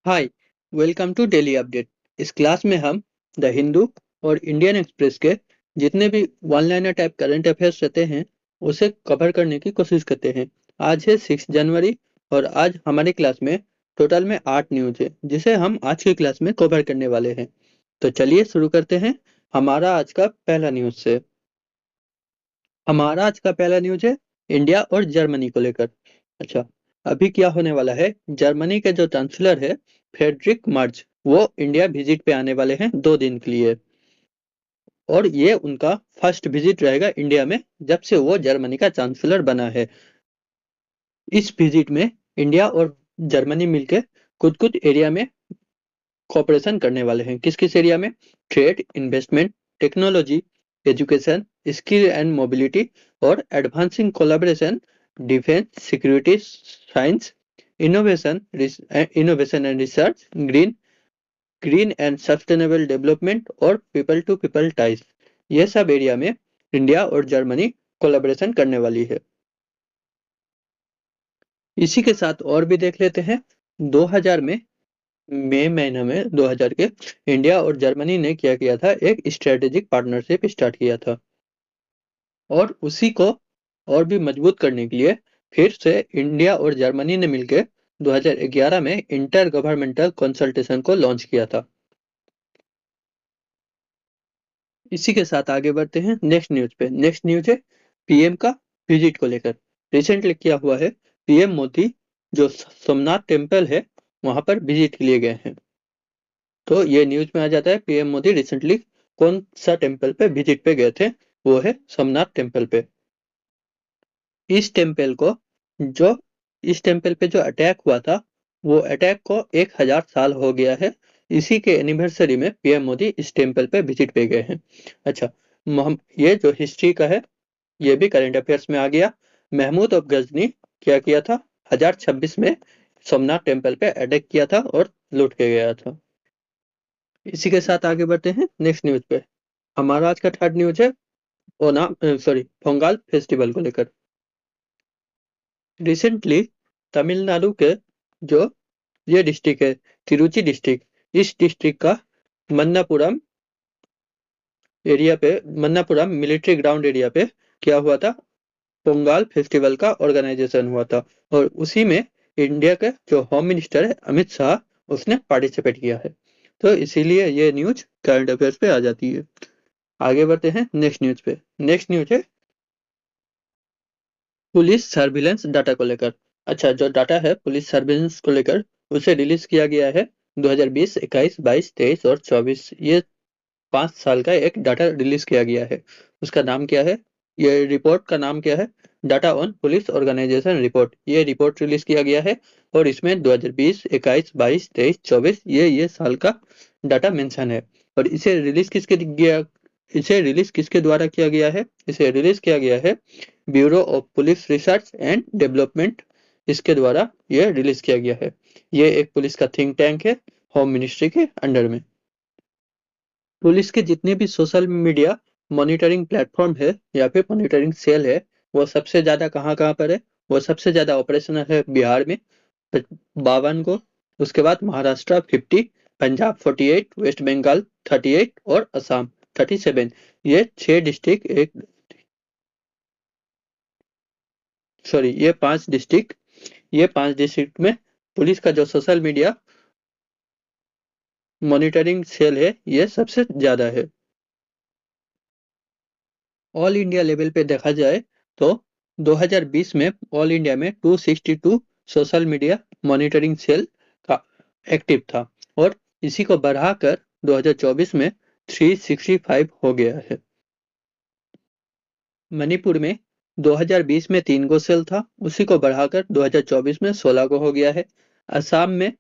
Hi, welcome to daily update. इस class में हम द हिंदू और इंडियन एक्सप्रेस के जितने भी one liner type current affairs रहते हैं उसे कवर करने की कोशिश करते हैं। आज है 6 जनवरी और आज हमारी क्लास में टोटल में 8 न्यूज है जिसे हम आज की क्लास में कवर करने वाले हैं। तो चलिए शुरू करते हैं हमारा आज का पहला न्यूज से। हमारा आज का पहला न्यूज है इंडिया और जर्मनी को लेकर। अच्छा, अभी क्या होने वाला है, जर्मनी के जो चांसलर है फ्रेडरिक मर्ज, वो इंडिया विजिट पे आने वाले हैं 2 दिन के लिए। और ये उनका फर्स्ट विजिट रहेगा इंडिया में जब से वो जर्मनी का चांसलर बना है। इस विजिट में इंडिया और जर्मनी मिलकर कुछ कुछ एरिया में कोऑपरेशन करने वाले हैं। किस किस एरिया में? Trade, investment, technology, education, skill and mobility और advancing collaboration, defence, security, science, innovation innovation and research, green green and sustainable development और पीपल टू पीपल टाइज। ये सब एरिया में इंडिया और जर्मनी कोलैबोरेशन करने वाली है। इसी के साथ और भी देख लेते हैं। 2000 में मई महीने में 2000 के इंडिया और जर्मनी ने क्या किया था, एक स्ट्रेटेजिक पार्टनरशिप स्टार्ट किया था। और उसी को और भी मजबूत करने के लिए फिर से इंडिया और जर्मनी ने मिलकर 2011 में इंटर गवर्नमेंटल कंसल्टेशन को लॉन्च किया था। इसी के साथ आगे बढ़ते हैं नेक्स्ट न्यूज पे। नेक्स्ट न्यूज है पीएम का विजिट को लेकर। रिसेंटली क्या हुआ है, पीएम मोदी जो सोमनाथ टेम्पल है वहां पर विजिट के लिए गए हैं। तो ये न्यूज में आ जाता है पीएम मोदी रिसेंटली कौन सा टेम्पल पे विजिट पे गए थे, वो है सोमनाथ टेम्पल पे। इस टेम्पल को जो इस टेम्पल पे जो अटैक हुआ था, वो अटैक को 1000 साल हो गया है। इसी के एनिवर्सरी में पीएम मोदी इस टेम्पल पे विजिट पे गए हैं। अच्छा, ये जो हिस्ट्री का है ये भी करंट अफेयर्स में आ गया। महमूद ऑफ गजनी क्या किया था, 1026 में सोमनाथ टेम्पल पे अटैक किया था और लूट के गया था। इसी के साथ आगे बढ़ते हैं नेक्स्ट न्यूज पे। हमारा आज का थर्ड न्यूज है ओनाम पोंगल फेस्टिवल को लेकर। रिसेंटली तमिलनाडु के जो ये डिस्ट्रिक्ट है तिरुचि डिस्ट्रिक्ट, इस डिस्ट्रिक्ट का Manappuram Manappuram military ground area पे क्या हुआ था, पोंगल फेस्टिवल का ऑर्गेनाइजेशन हुआ था। और उसी में इंडिया के जो होम मिनिस्टर है अमित शाह, उसने पार्टिसिपेट किया है। तो इसीलिए ये न्यूज करंट अफेयर्स पे आ जाती है। आगे बढ़ते हैं नेक्स्ट न्यूज पे। नेक्स्ट न्यूज है पुलिस सर्विलेंस डाटा को लेकर। अच्छा, जो डाटा है पुलिस सर्विलेंस को लेकर उसे रिलीज किया गया है 2020, 21, 22, 23 और 24, ये 5 साल का एक डाटा रिलीज किया गया है। उसका नाम क्या है, ये रिपोर्ट का नाम क्या है, data on police organisation report. ये रिपोर्ट रिलीज किया गया है और इसमें 2020, 21, 22, 23, 24 ये साल का डाटा मेंशन है। और इसे रिलीज किसके द्वारा किया गया है, इसे रिलीज किया गया है bureau of police research and development, इसके द्वारा यह रिलीज किया गया है। ये एक पुलिस का थिंक टैंक है होम मिनिस्ट्री के अंडर में। पुलिस के जितने भी सोशल मीडिया मॉनिटरिंग प्लेटफॉर्म है या फिर मॉनिटरिंग सेल है, वो सबसे ज्यादा कहाँ कहाँ पर है, वो सबसे ज्यादा ऑपरेशनल है बिहार में 52 को, उसके बाद महाराष्ट्र 50, पंजाब 48, वेस्ट बंगाल 38 और असम 37। ये 6 डिस्ट्रिक्ट एक सॉरी ये 5 डिस्ट्रिक्ट में पुलिस का जो सोशल मीडिया मॉनिटरिंग सेल है ये सबसे ज्यादा है। ऑल इंडिया लेवल पे देखा जाए तो 2020 में ऑल इंडिया में 262 सोशल मीडिया मॉनिटरिंग सेल का एक्टिव था और इसी को बढ़ाकर 2024 में 365 हो गया है। मणिपुर में 2020 में 3 गो सेल था, उसी को बढ़ाकर 2024 में 16 गो हो गया है। असम में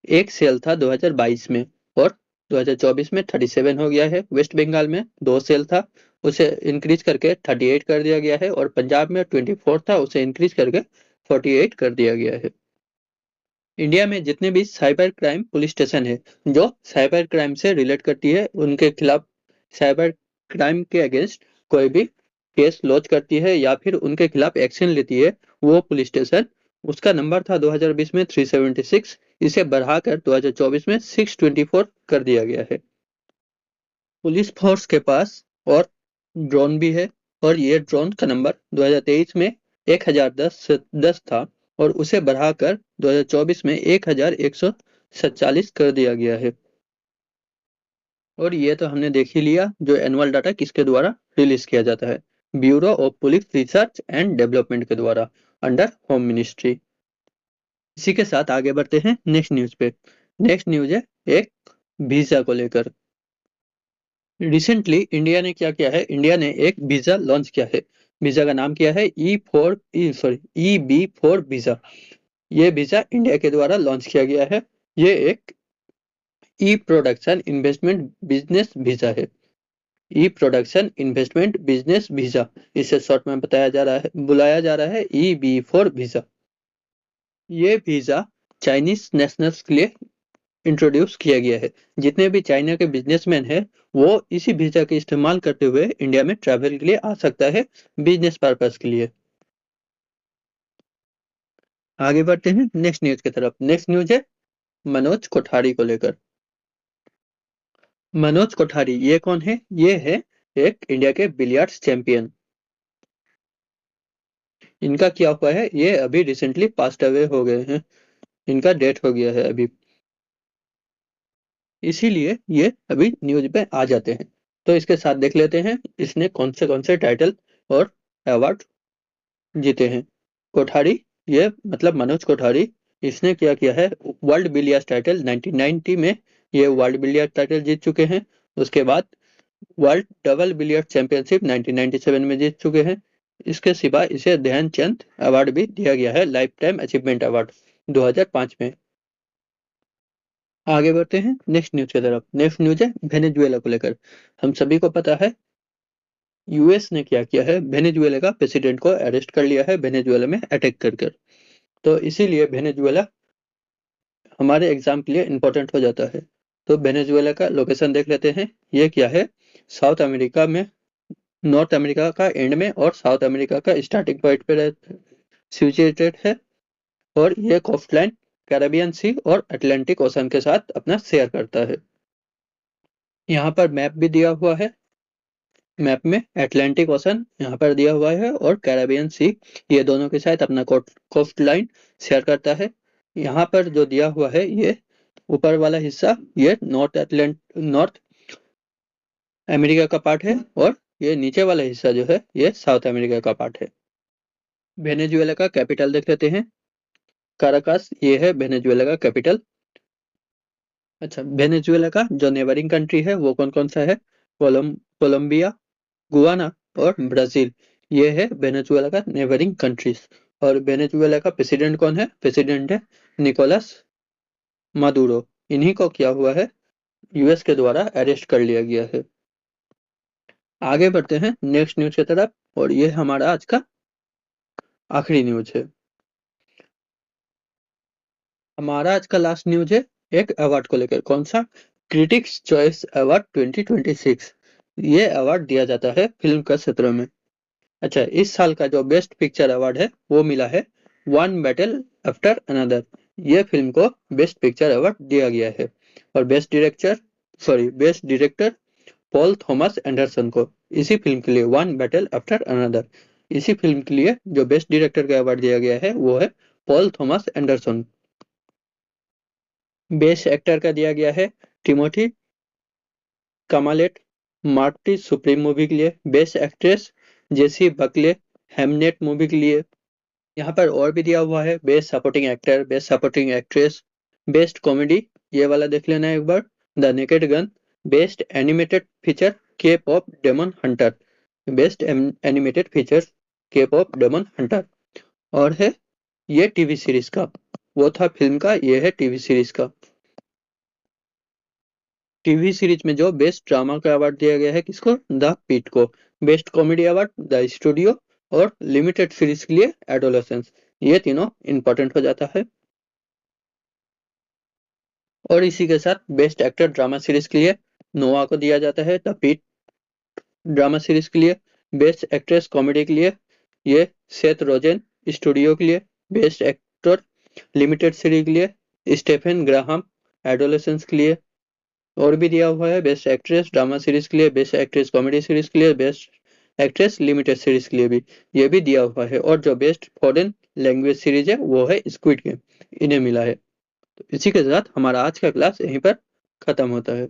एक सेल था 2022 में और 2024 में 37 हो गया है। वेस्ट बंगाल में 2 सेल था, उसे इंक्रीज करके 38 कर दिया गया है। और पंजाब में 24 था, उसे इंक्रीज करके 48 कर दिया गया है। इंडिया में जितने भी साइबर क्राइम पुलिस स्टेशन है जो साइबर क्राइम से रिलेट करती है, उनके खिलाफ साइबर क्राइम के अगेंस्ट कोई भी केस लॉन्च करती है या फिर उनके खिलाफ एक्शन लेती है, वो पुलिस स्टेशन उसका नंबर था 2020 में 376, इसे बढ़ाकर 2024 में 624 कर दिया गया है। पुलिस फोर्स के पास और ड्रोन भी है, और ये ड्रोन का नंबर 2023 में 1010 था, और उसे बढ़ाकर 2024 में 1147 कर दिया गया है। और ये तो हमने देख ही लिया, जो एनुअल डाटा किसके द्वारा रिलीज किया जाता है, bureau of police research and development के द्वारा, अंडर होम मिनिस्ट्री। इसी के साथ आगे बढ़ते हैं नेक्स्ट न्यूज पे। नेक्स्ट न्यूज है एक वीजा को लेकर। रिसेंटली इंडिया ने क्या किया है, इंडिया ने एक वीजा लॉन्च किया है। वीजा का नाम किया है EB4 वीजा। ये वीजा इंडिया के द्वारा लॉन्च किया गया है। ये एक ई प्रोडक्शन इन्वेस्टमेंट बिजनेस वीजा है। ई प्रोडक्शन इन्वेस्टमेंट बिजनेस वीजा, इसे शॉर्ट में बुलाया जा रहा है EB4 वीजा। ये वीजा चाइनीज नेशनल्स के लिए इंट्रोड्यूस किया गया है। जितने भी चाइना के बिजनेसमैन हैं, वो इसी वीजा के इस्तेमाल करते हुए इंडिया में ट्रैवल के लिए आ सकता है, बिजनेस पर्पस के लिए। आगे बढ़ते हैं नेक्स्ट न्यूज की तरफ। नेक्स्ट न्यूज है मनोज कोठारी को लेकर। मनोज कोठारी ये कौन है? ये है एक इंडिया के बिलियर्ड्स चैंपियन। इनका क्या हुआ है, ये अभी रिसेंटली पास्ट अवे हो गए हैं, इनका डेथ हो गया है अभी, इसीलिए ये अभी न्यूज पे आ जाते हैं। तो इसके साथ देख लेते हैं इसने कौन से टाइटल और अवार्ड जीते हैं। कोठारी, ये मतलब मनोज कोठारी, इसने क्या किया है, वर्ल्ड बिलियर्ड्स टाइटल 1990 में ये वर्ल्ड बिलियर्ड टाइटल जीत चुके हैं। उसके बाद वर्ल्ड डबल बिलियर्ड चैंपियनशिप 1997 में जीत चुके हैं। इसके सिवा इसे ध्यानचंद अवार्ड भी दिया गया है, लाइफ टाइम अचीवमेंट अवार्ड 2005 में। आगे बढ़ते हैं नेक्स्ट न्यूज की तरफ। नेक्स्ट न्यूज है वेनेजुएला को लेकर। हम सभी को पता है यूएस ने क्या किया है, वेनेजुएला का प्रेसिडेंट को अरेस्ट कर लिया है, वेनेजुएला में अटैक कर। तो इसीलिए वेनेजुएला हमारे एग्जाम के लिए इंपॉर्टेंट हो जाता है। तो वेनेजुएला का लोकेशन देख लेते हैं। ये क्या है, साउथ अमेरिका में, नॉर्थ अमेरिका का एंड में और साउथ अमेरिका का स्टार्टिंग पॉइंट पे सिचुएटेड है। और ये कोस्टलाइन कैरेबियन सी और अटलांटिक ओशन के साथ अपना शेयर करता है। यहाँ पर मैप भी दिया हुआ है। मैप में अटलांटिक ओशन यहाँ पर दिया हुआ है और कैरेबियन सी, ये दोनों के साथ अपना कोस्ट लाइन शेयर करता है। यहाँ पर जो दिया हुआ है, ये ऊपर वाला हिस्सा ये नॉर्थ अमेरिका का पार्ट है, और ये नीचे वाला हिस्सा जो है ये साउथ अमेरिका का पार्ट है। वेनेजुएला का कैपिटल देख लेते हैं। काराकास, ये है वेनेजुएला का कैपिटल। अच्छा, वेनेजुएला का जो नेबरिंग कंट्री है वो कौन कौन सा है, कोलंबिया, गुआना और ब्राजील। ये है वेनेजुएला का नेबरिंग कंट्रीज। और वेनेजुएला का प्रेसिडेंट कौन है, प्रेसिडेंट है निकोलस मादुरो। इन्हीं को क्या हुआ है, यूएस के द्वारा अरेस्ट कर लिया गया है। आगे बढ़ते हैं नेक्स्ट न्यूज की तरफ, और ये हमारा आज का आखिरी न्यूज है। हमारा आज का लास्ट न्यूज है एक अवार्ड को लेकर। कौन सा, क्रिटिक्स चॉइस अवार्ड 2026। ये अवार्ड दिया जाता है फिल्म का क्षेत्र में। अच्छा, इस साल का जो बेस्ट पिक्चर अवार्ड है वो मिला है वन बैटल आफ्टर अनदर। ये फिल्म को बेस्ट पिक्चर अवार्ड दिया गया है। और best director Paul Thomas Anderson को इसी फिल्म के लिए वन बैटल आफ्टर अनदर, इसी फिल्म के लिए जो बेस्ट डायरेक्टर का अवार्ड दिया गया है वो है Paul Thomas Anderson. Best actor का दिया गया है टिमोथी कमालेट, मार्टी सुप्रीम मूवी के लिए। Best actress Jessie Buckley, Hamnet movie के लिए। यहाँ पर और भी दिया हुआ है, best supporting actor, best supporting actress, best comedy, ये वाला देख लेना एक बार, the naked gun. Best animated feature K pop demon hunter, best animated feature K pop demon hunter. और है ये टीवी सीरीज का, वो था फिल्म का, ये है टीवी सीरीज का। टीवी सीरीज में जो बेस्ट ड्रामा का अवार्ड दिया गया है किसको, द पीट को। Best comedy award the studio, और लिमिटेड सीरीज के लिए एडोलेसेंस। ये तीनों इंपॉर्टेंट हो जाता है। और इसी के साथ बेस्ट एक्टर ड्रामा सीरीज के लिए नोआ को दिया जाता है, द पीट ड्रामा सीरीज के लिए। बेस्ट एक्ट्रेस कॉमेडी के लिए ये सेथ रोजेन, स्टूडियो के लिए। बेस्ट एक्टर लिमिटेड सीरीज के लिए, स्टेफन ग्राहम एडोलेसेंस के लिए, और भी दिया हुआ है बेस्ट एक्ट्रेस ड्रामा सीरीज के लिए, बेस्ट एक्ट्रेस कॉमेडी सीरीज के लिए, बेस्ट एक्ट्रेस लिमिटेड सीरीज के लिए भी ये भी दिया हुआ है। और जो बेस्ट फॉरेन लैंग्वेज सीरीज है वो है स्क्विड गेम, इन्हें मिला है। तो इसी के साथ हमारा आज का क्लास यहीं पर खत्म होता है।